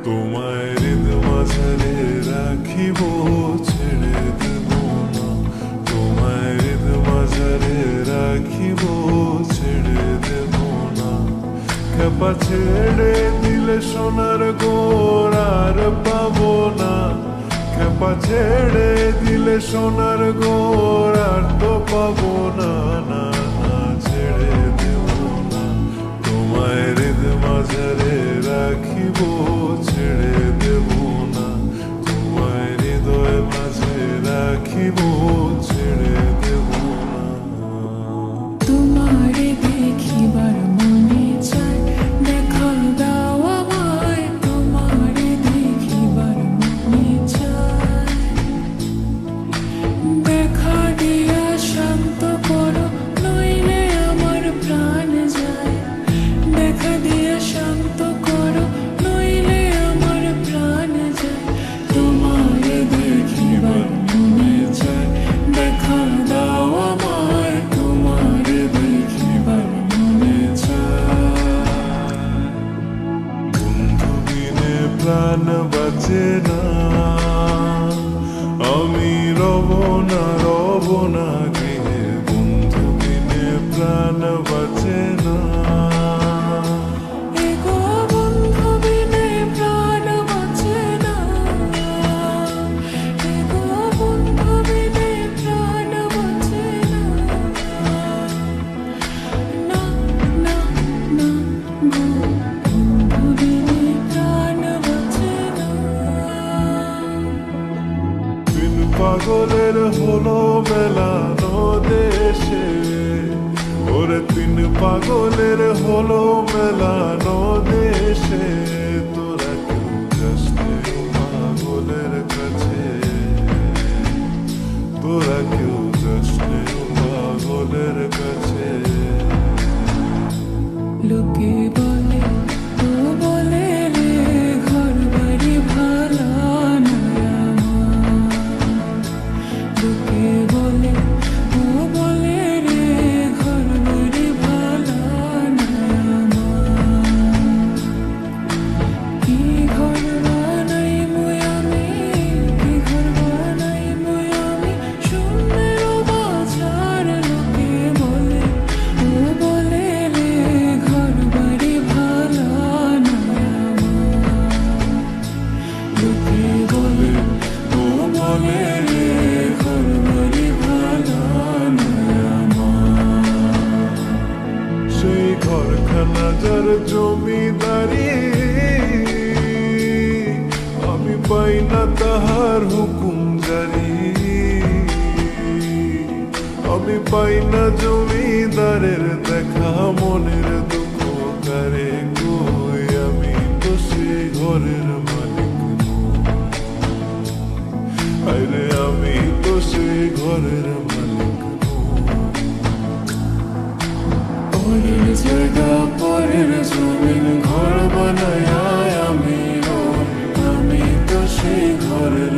তোমায় হৃদ মাঝারে রাখিব, ছেড়ে দেব না। তোমায় হৃদ মাঝারে রাখিব, ছেড়ে দেব না। খেপা ছেড়ে দিলে সোনার গোর আর পাবো না। খেপা ছেড়ে দিলে সোনার গোর আর তো পাবো না। না না, ছেড়ে দেব না। তোমায় হৃদ মাঝারে রাখিব, ছেড়ে দেব না। তোমায় হৃদয় মাঝে রাখিব, ছেড়ে দেব না। তোমারে দেখিবার মনে চায়, দেখা দাও আমায়। তোমারে দেখিবার মনে চায়, দেখা দিয়া শান্ত করো, নইলে আমার প্রাণ যায়। দেখা দিয়া শান্ত করো, নইলে আমার প্রাণ যায়। তোমারে দেখিবার মনে চায়, দেখা দাও আমায়। তোমারে দেখিবার মনে চায়। বন্ধু বিনে প্রাণ বাঁচে না, আমি রব না, রব না গৃহে। বন্ধু বিনে প্রাণ বাঁচে না। এগো বন্ধু বিনে প্রাণ বাঁচে না। এগো বন্ধু বিনে প্রাণ বাঁচে না। না না না গো, বন্ধু বিনে প্রাণ বাঁচে না। তিন পাগলের হলো মেলানো দেশে, ওরে তিন পাগলের হলো মেলানো দেশে। তোরা কেউ যাস নে ও পাগলের কাছে, তোরা কেউ যাস নে ও পাগলের কাছে। লোকে বলে, ও বলে রে, ঘর বাড়ি ভালো নয় আমার। লোকে বলে, ও বলে রে, ঘর বাড়ি ভালো নয় আমার। কি ঘর বানাইমু আমি, কি ঘর বানাইমু আমি, শূন্যের বাজার। লোকে বলে, ও বলে রে, ঘর বাড়ি ভালো নয় আমার। লোকে বলে, ও বলে রে, ঘর বাড়ি ভালো নয় আমার। সেই ঘরখানা যার জমিদারি, আমি পাই না তাহার হুকুম জারি। আমি পাই না জমিদারের দেখা, মনের দুঃখ কারে কই। আমি তো সেই ঘরের মালিক নই। আরে আমি তো সেই ঘরের মালিক নই। পরের জায়গা, পরের জমিন, ঘর বানায় আমি রই। আমি তো সেই ঘরের